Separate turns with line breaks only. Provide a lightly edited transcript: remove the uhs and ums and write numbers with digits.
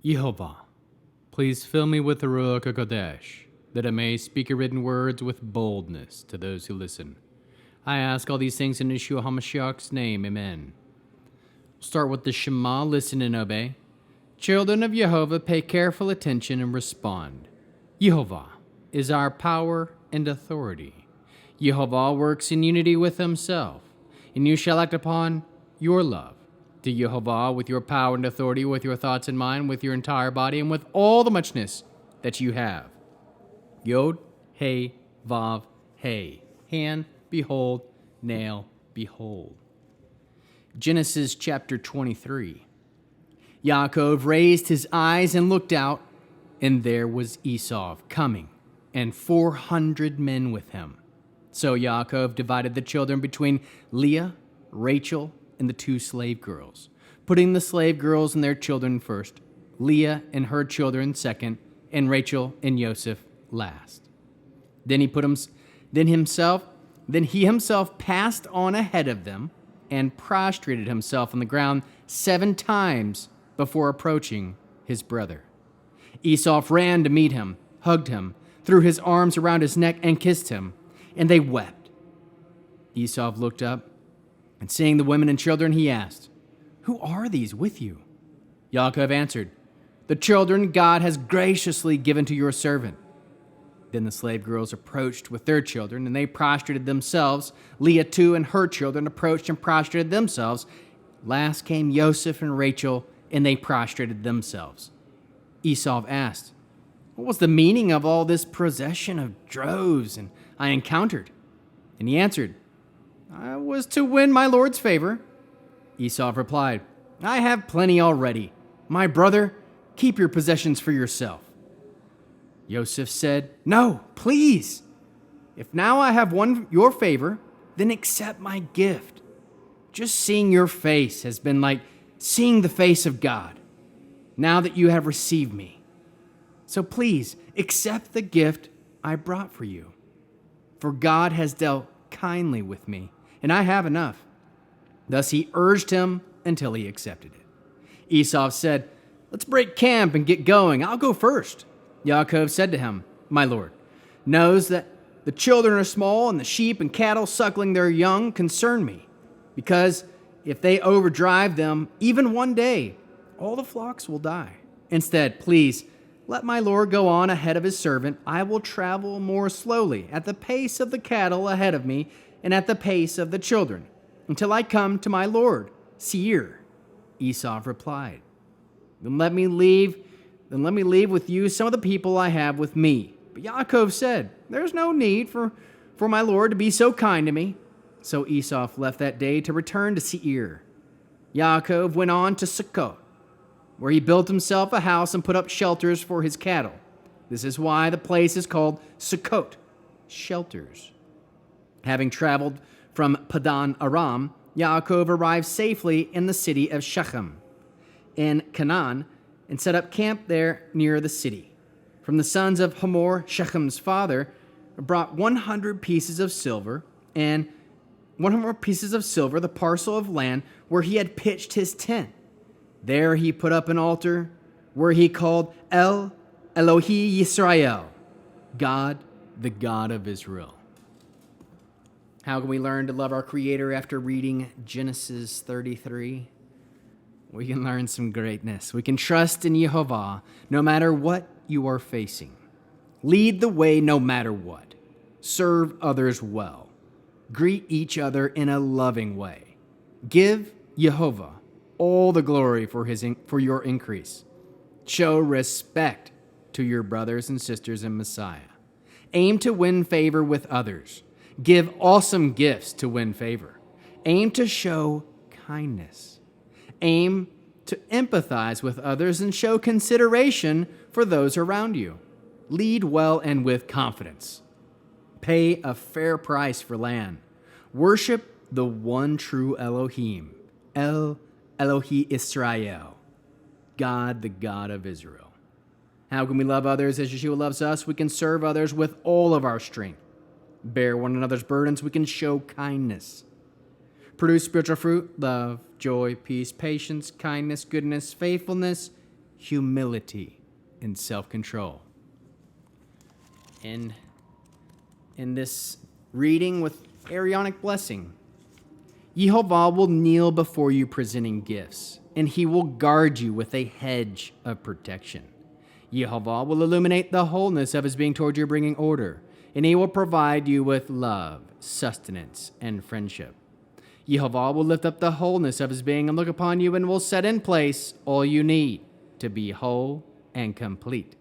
Yehovah, please fill me with the Ruach HaKodesh, that I may speak your written words with boldness to those who listen. I ask all these things in Yeshua HaMashiach's name, amen. We'll start with the Shema, listen and obey. Children of Yehovah, pay careful attention and respond. Yehovah is our power and authority. Yehovah works in unity with himself, and you shall act upon your love to Yehovah with your power and authority, with your thoughts in mind, with your entire body, and with all the muchness that you have. Yod, Hey, Vav, Hey. Hand, behold, nail, behold. Genesis chapter 23. Yaakov raised his eyes and looked out, and there was Esau coming, and 400 men with him. So Yaakov divided the children between Leah, Rachel, and the 2 slave girls, putting the slave girls and their children first, Leah and her children second, and Rachel and Joseph last. Then he himself passed on ahead of them and prostrated himself on the ground 7 times before approaching his brother. Esau ran to meet him, hugged him, threw his arms around his neck, and kissed him, and they wept. Esau looked up, and seeing the women and children, he asked, "Who are these with you?" Yaakov answered, "The children God has graciously given to your servant." Then the slave girls approached with their children, and they prostrated themselves. Leah too and her children approached and prostrated themselves. Last came Joseph and Rachel, and they prostrated themselves. Esau asked, "What was the meaning of all this procession of droves I encountered?" And he answered, "I was to win my Lord's favor." Esau replied, "I have plenty already. My brother, keep your possessions for yourself." Joseph said, "No, please. If now I have won your favor, then accept my gift. Just seeing your face has been like seeing the face of God, now that you have received me. So please accept the gift I brought for you. For God has dealt kindly with me, and I have enough." Thus he urged him until he accepted it. Esau said, "Let's break camp and get going. I'll go first." Yaakov said to him, "My lord knows that the children are small, and the sheep and cattle suckling their young concern me, because if they overdrive them even one day, all the flocks will die. Instead, please let my lord go on ahead of his servant. I will travel more slowly, at the pace of the cattle ahead of me, and at the pace of the children, until I come to my lord, Seir." Esau replied, Then let me leave with you some of the people I have with me." But Yaakov said, "There's no need for my lord to be so kind to me." So Esau left that day to return to Seir. Yaakov went on to Sukkot, where he built himself a house and put up shelters for his cattle. This is why the place is called Sukkot, shelters. Having traveled from Padan Aram, Yaakov arrived safely in the city of Shechem in Canaan and set up camp there near the city. From the sons of Hamor, Shechem's father, brought 100 pieces of silver, and 100 pieces of silver, the parcel of land where he had pitched his tent. There he put up an altar where he called El Elohi Yisrael, God, the God of Israel. How can we learn to love our Creator after reading Genesis 33? We can learn some greatness. We can trust in Yehovah no matter what you are facing. Lead the way no matter what. Serve others well. Greet each other in a loving way. Give Yehovah all the glory for your increase. Show respect to your brothers and sisters in Messiah. Aim to win favor with others. Give awesome gifts to win favor. Aim to show kindness. Aim to empathize with others and show consideration for those around you. Lead well and with confidence. Pay a fair price for land. Worship the one true Elohim, El Elohi Israel, God, the God of Israel. How can we love others as Yeshua loves us? We can serve others with all of our strength. Bear one another's burdens. We can show kindness. Produce spiritual fruit, love, joy, peace, patience, kindness, goodness, faithfulness, humility, and self-control. And in this reading with Aaronic blessing, Yehovah will kneel before you presenting gifts, and he will guard you with a hedge of protection. Yehovah will illuminate the wholeness of his being toward you, bringing order, and he will provide you with love, sustenance, and friendship. Yehovah will lift up the wholeness of his being and look upon you and will set in place all you need to be whole and complete.